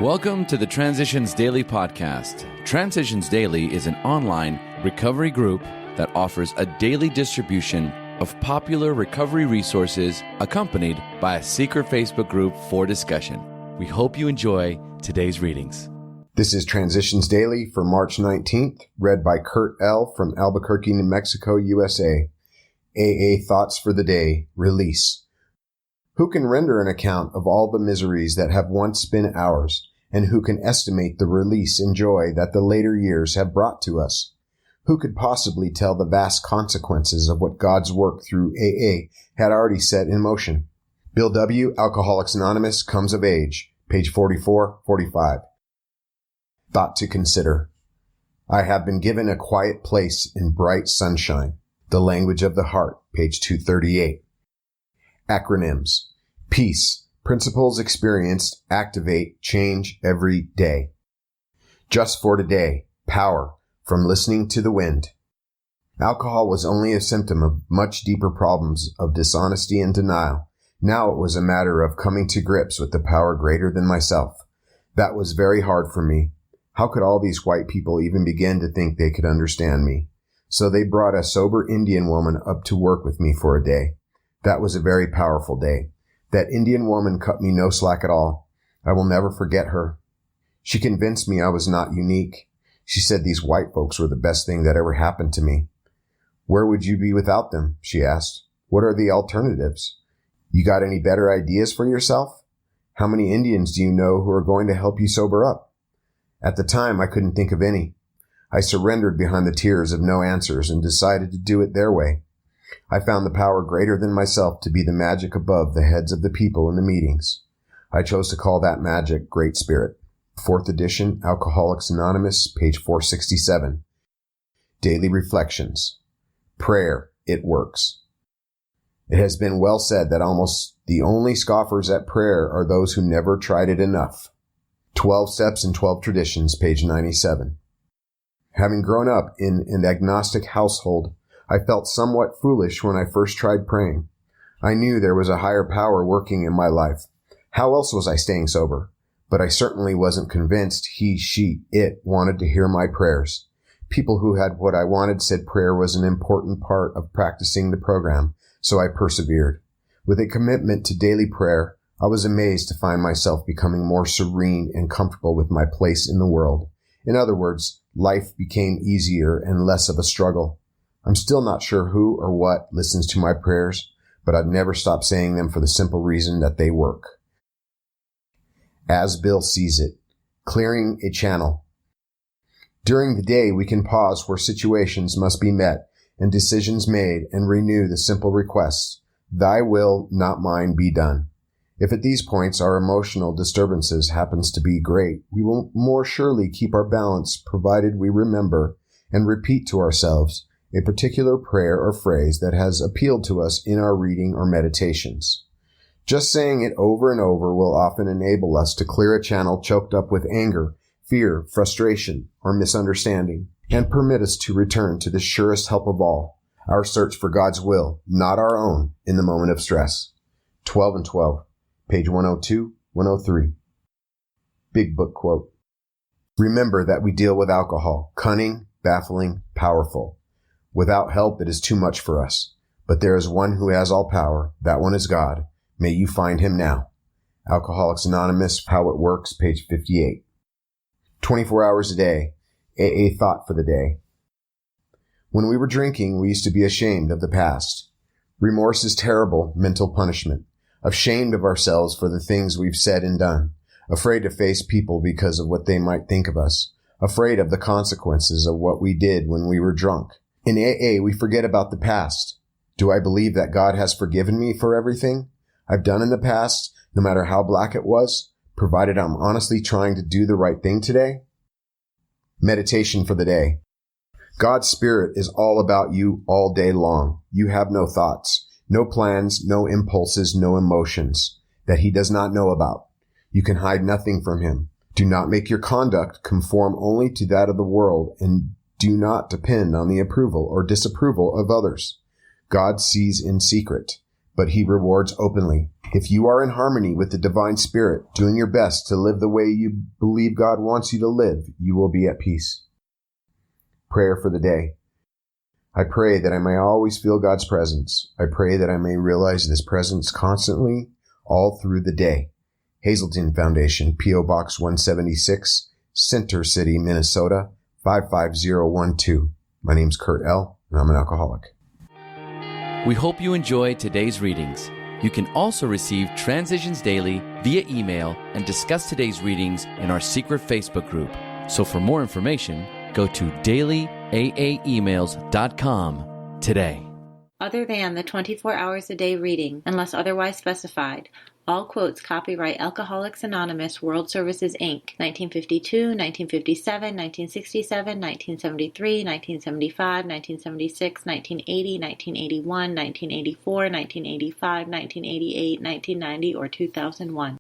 Welcome to the Transitions Daily podcast. Transitions Daily is an online recovery group that offers a daily distribution of popular recovery resources accompanied by a secret Facebook group for discussion. We hope you enjoy today's readings. This is Transitions Daily for March 19th, read by Kurt L. from Albuquerque, New Mexico, USA. AA Thoughts for the Day, Release. Who can render an account of all the miseries that have once been ours, and who can estimate the release and joy that the later years have brought to us? Who could possibly tell the vast consequences of what God's work through AA had already set in motion? Bill W., Alcoholics Anonymous, Comes of Age, page 44-45. Thought to consider. I have been given a quiet place in bright sunshine. The Language of the Heart, page 238. Acronyms. Peace. Principles experienced activate change every day. Just for today. Power. From listening to the wind. Alcohol was only a symptom of much deeper problems of dishonesty and denial. Now it was a matter of coming to grips with the power greater than myself. That was very hard for me. How could all these white people even begin to think they could understand me? So they brought a sober Indian woman up to work with me for a day. That was a very powerful day. That Indian woman cut me no slack at all. I will never forget her. She convinced me I was not unique. She said these white folks were the best thing that ever happened to me. Where would you be without them? She asked. What are the alternatives? You got any better ideas for yourself? How many Indians do you know who are going to help you sober up? At the time, I couldn't think of any. I surrendered behind the tears of no answers and decided to do it their way. I found the power greater than myself to be the magic above the heads of the people in the meetings. I chose to call that magic Great Spirit. 4th edition, Alcoholics Anonymous, page 467. Daily Reflections. Prayer, it works. It has been well said that almost the only scoffers at prayer are those who never tried it enough. 12 Steps and 12 Traditions, page 97. Having grown up in an agnostic household, I felt somewhat foolish when I first tried praying. I knew there was a higher power working in my life. How else was I staying sober? But I certainly wasn't convinced he, she, it wanted to hear my prayers. People who had what I wanted said prayer was an important part of practicing the program, so I persevered. With a commitment to daily prayer, I was amazed to find myself becoming more serene and comfortable with my place in the world. In other words, life became easier and less of a struggle. I'm still not sure who or what listens to my prayers, but I'd never stop saying them for the simple reason that they work. As Bill sees it, clearing a channel. During the day, we can pause where situations must be met and decisions made and renew the simple request, "Thy will, not mine, be done." If at these points our emotional disturbances happens to be great, we will more surely keep our balance provided we remember and repeat to ourselves a particular prayer or phrase that has appealed to us in our reading or meditations. Just saying it over and over will often enable us to clear a channel choked up with anger, fear, frustration, or misunderstanding, and permit us to return to the surest help of all, our search for God's will, not our own, in the moment of stress. 12 and 12, page 102, 103. Big Book quote. Remember that we deal with alcohol, cunning, baffling, powerful. Without help, it is too much for us. But there is one who has all power. That one is God. May you find him now. Alcoholics Anonymous, How It Works, page 58. 24 hours a day. AA Thought for the Day. When we were drinking, we used to be ashamed of the past. Remorse is terrible mental punishment. Ashamed of ourselves for the things we've said and done. Afraid to face people because of what they might think of us. Afraid of the consequences of what we did when we were drunk. In AA, we forget about the past. Do I believe that God has forgiven me for everything I've done in the past, no matter how black it was, provided I'm honestly trying to do the right thing today? Meditation for the day. God's Spirit is all about you all day long. You have no thoughts, no plans, no impulses, no emotions that he does not know about. You can hide nothing from him. Do not make your conduct conform only to that of the world, and do not depend on the approval or disapproval of others. God sees in secret. but he rewards openly. If you are in harmony with the divine spirit, doing your best to live the way you believe God wants you to live, you will be at peace. Prayer for the day. I pray that I may always feel God's presence. I pray that I may realize this presence constantly, all through the day. Hazelton Foundation, P.O. Box 176, Center City, Minnesota, 55012. My name's Kurt L., and I'm an alcoholic. We hope you enjoyed today's readings. You can also receive Transitions Daily via email and discuss today's readings in our secret Facebook group. So for more information, go to dailyaaemails.com today. Other than the 24 hours a day reading, unless otherwise specified, all quotes copyright Alcoholics Anonymous World Services, Inc., 1952, 1957, 1967, 1973, 1975, 1976, 1980, 1981, 1984, 1985, 1988, 1990, or 2001.